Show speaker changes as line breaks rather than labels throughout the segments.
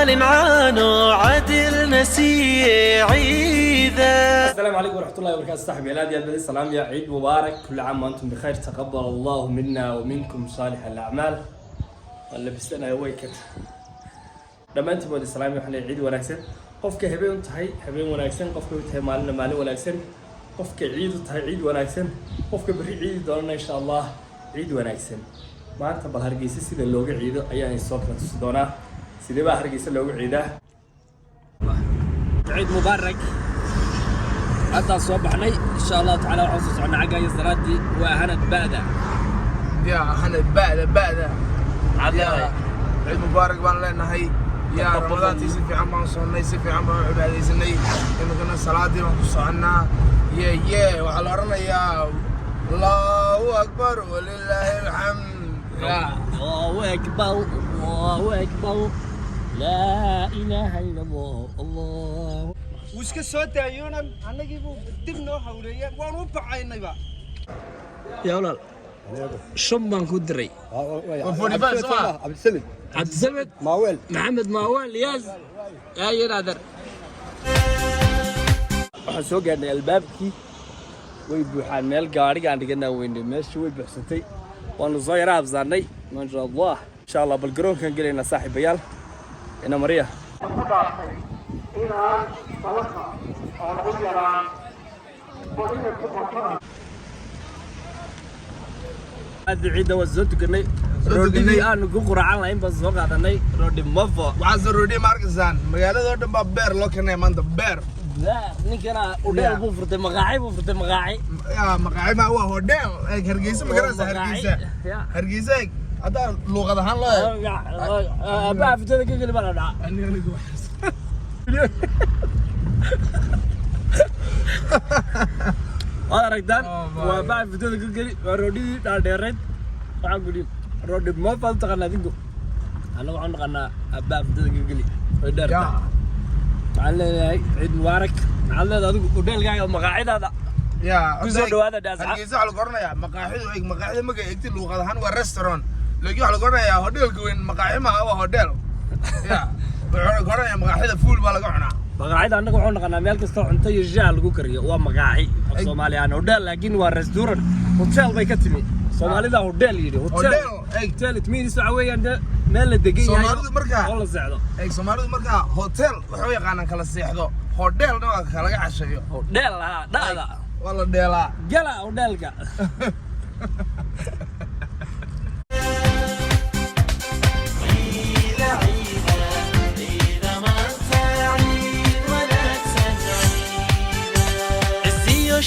طال عانوا عدل نسي عيده.
السلام عليكم ورحمة الله وبركاته. صاحبي الهادي البدي السلام يا عيد مبارك، كل عام وانتم بخير، تقبل الله منا ومنكم صالح الأعمال. ولا بستنا ويكت لما أنت بود السلام يا عيد وناكسن قفك هبين تهي هبين وناكسن قفك تهي مالنا مالي وناكسن قفك عيد تهي عيد وناكسن قفك بري عيد دورنا إن شاء الله عيد وناكسن. ما أنت بالهرجيس سيد اللوجع عيد أيام الصوت تصدقنا سيد بقى هرجيس اللوجع عيده. عيد مبارك. أنت صبحني إن شاء الله تعالى وحصص عن عجاي الزرادي وهنا بعده.
يا هنا بعده. يا عيد مبارك بان لنا هي يا رمضان تيسي في عمان صلنا في عمان عبادي سني إنه كنا صلاة دي وصعنا يا وعلى رنا يا الله أكبر ولله الحمد.
يا الله أكبر الله أكبر لا إله إلا الله الله.
وش كسوت عيونا أنا جيبوا دبنا حوليا وأنا بعيني بقى.
يا ولد شمبان كدري
وفوني بس
عبد السلم
عبد السمد
ماويل
محمد ماويل ياز يا نادر. waxaan soo gaarnay albaabkii way buuxaan meel gaariga aan dhiganaa weynay meeshii way buuxsantay waanu soo yara habsaanay maasha allah insha allah bal garoonkan gelaynaa saaxiibayaal ina mariya inaan salaqa oo lagu yaraan ciidda waa soo tukanay roodhidii aanu ku quracan lahayn baan soo qaadanay roodhi mafo
waxaa roodhi markisan magaalada oo dhan baa beer loo keenay maanta beer
ninkana udheel buu furtay maqaaci buu furtay maqaaci
maqaaci ma waa hodheel eeg hargeysa ma garanaysa hargeysa eeg hadda luuqad ahaan loo
aabbaha fitada ka geli baa la dhaca waad aragtaan waa aabbaha fitada ka geli waa roodhidii dhaadheereed waxaan gudhi roodhi moofaad u taqaanaa adinku annaga waxaan naqanaa aabbaha fitada ka geli way dheertaa waxaan leeyahay ciid mubaarak waxaad leedahay adigu udheelkaaga maqaacidaada kusoo dhawaada
hargeysa waxaa lagu oranayaa maqaaxidu eeg maqaaxida markay eegti luuqad ahaan waa restaurant laakiin waxaa lagu oranayaa hodheelka weyn maqaaxi maaha waa hodheel ya wuxuu oranayaa maqaaxida fuul baa laga cunaa
maqaacida annaga waxuu naqanaa meel kastoo cunto iyo shaah lagu kariyo waa maqaaci af soomaaliyan hodheel laakiin waa restaurant hotel bay ka timi soomaalida hodheel yidhi hotel it means waxa weeyaan meel la degan yahay
Soomaalidu markaa
oo la seexdo
Soomaalidu markaa hotel wuxuu yaqaanaan kala seexdo hodheelna waa kala cashayo
hodheel dhacda
waa la dheelaa
gala hodheelka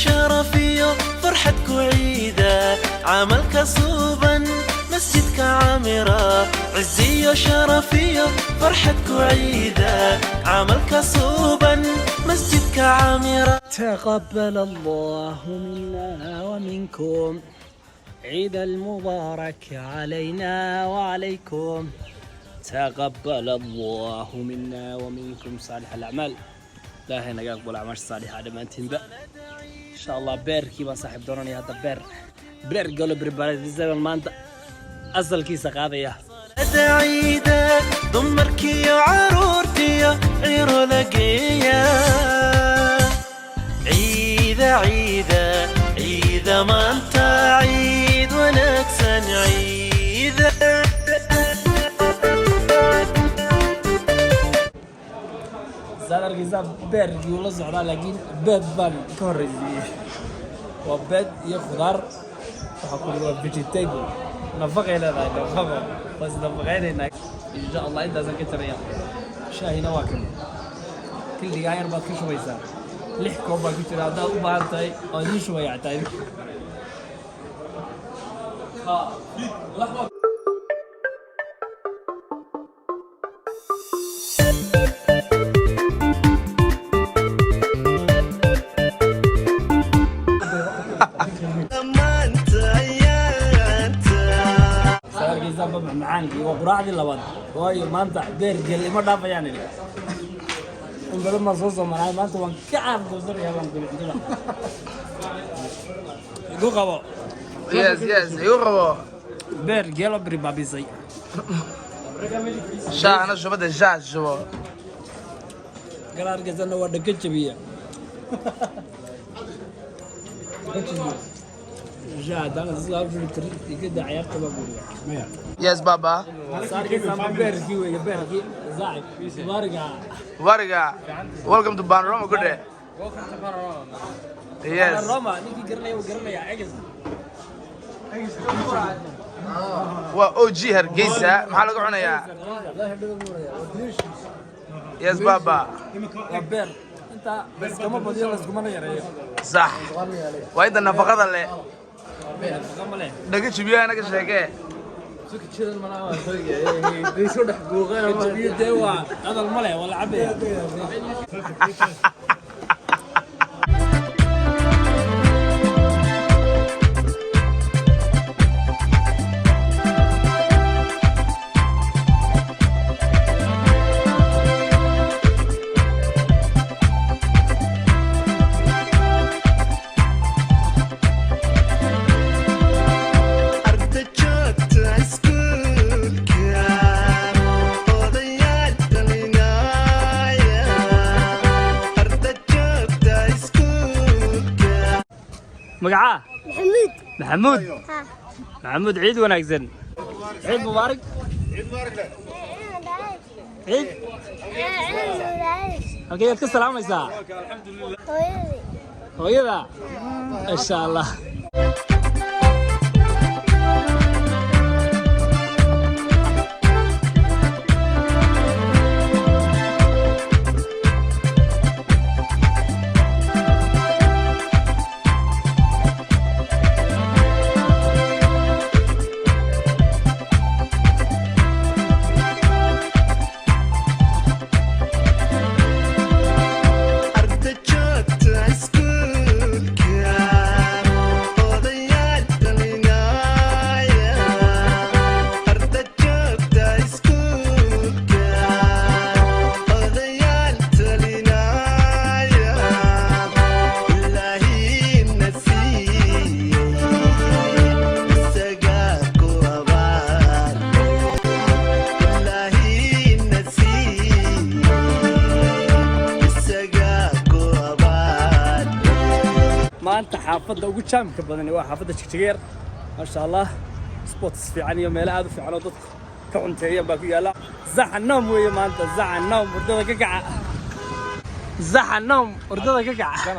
شرفية فرحتك عيدة عملك صوبا مسجدك عامرة عزية شرفية فرحتك عيدة عملك صوبا مسجدك عامرة.
تقبل الله منا ومنكم عيد المبارك علينا وعليكم. تقبل الله منا ومنكم صالح الأعمال. لا هنا يقبل أعمال صالحة هذا ما انتبه إن شاء الله بير كيما صاحب دوراني هذا بير قالوا بريبارات الزمن ما أنت أصل كيسة قاضية
عيدة ضمرك يا عرورتي يا عيرو لقيا عيدة عيدة عيدة ما أنت عيد ونكسن عيدة
زاد الغذاء بير يقول صعدا لكن بيت بان كوريزي وبيت يخضر وحكون هو فيجيتابل نفقه إلى ذلك نفقه بس نفقين هناك إن شاء الله إنت زكيت ريال شاهي نواكل كل دقايق بعد كل شوي صار لحكوا بعد كل هذا وبعد تاي أدي شوي عتاي معانكي وقراعدي لباد وايو مانتا دير جل ما دافا يعني ان بدل ما صوصو معاي مانتا وان كعب دوزر يا وان كل يقول قبو
يس يقول قبو
بير جيلو بري بابي زي
شاه انا شو بدي الشاه شو
قرار قزنا ودك جبيه جاد انا زلاب في التريك كده عيارته بقول
يس بابا
صار كده ما بيركي ويا بيركي زعل بارجع
ورقة ويلكم تو بانروما كده يس
الروما نيجي قرنا وقرنا يا عجز
او جي هرقيسة maxaa lagu cunayaa يس بابا
وبير انت بس كم بدي بس كم انا يا
صح وايد النفقة اللي
كم له
dhaga jibiya anaga sheegee
هذا الملح ولا عبيه مقعاه محمود محمود عيد وناكزن عيد مبارك عيد اوكي كل سلام يسا هويدا ان شاء الله maanta xaafadda ugu jaamka badan waa xaafadda Jigjigeer ma sha Allah spots fiican iyo meel aad u fiican oo dadku ka cunteeyaan baa ku yaala zaxanam weeye maanta zaxanam urdada ka kaca zaxanam urdada ka kaca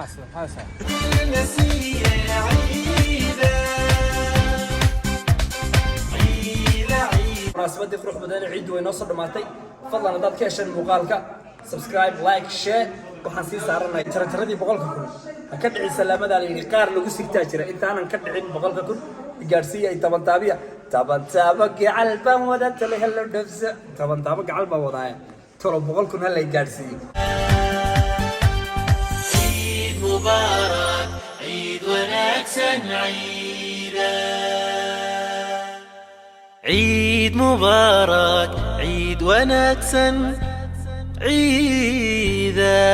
munaasabadii qurux badan ee ciid weyn oo soo dhamaatay fadlan haddaad ka heshaan muuqaalka subscribe like share waxaan sii saaranay jarjaradii 100,000 ha ka dhicin salaamada la yiri qaar lagu sigtaa jira intaanan ka dhicin 100,000 gaarsiiya ay taban taaba gacal baan wada tale helo dhafsa taaba gacal baan wadaaya tolo 100,000 hal ay gaarsiiyo
عيد مبارك عيد ونكسن عيدا عيد مبارك عيد ونكسن عيدا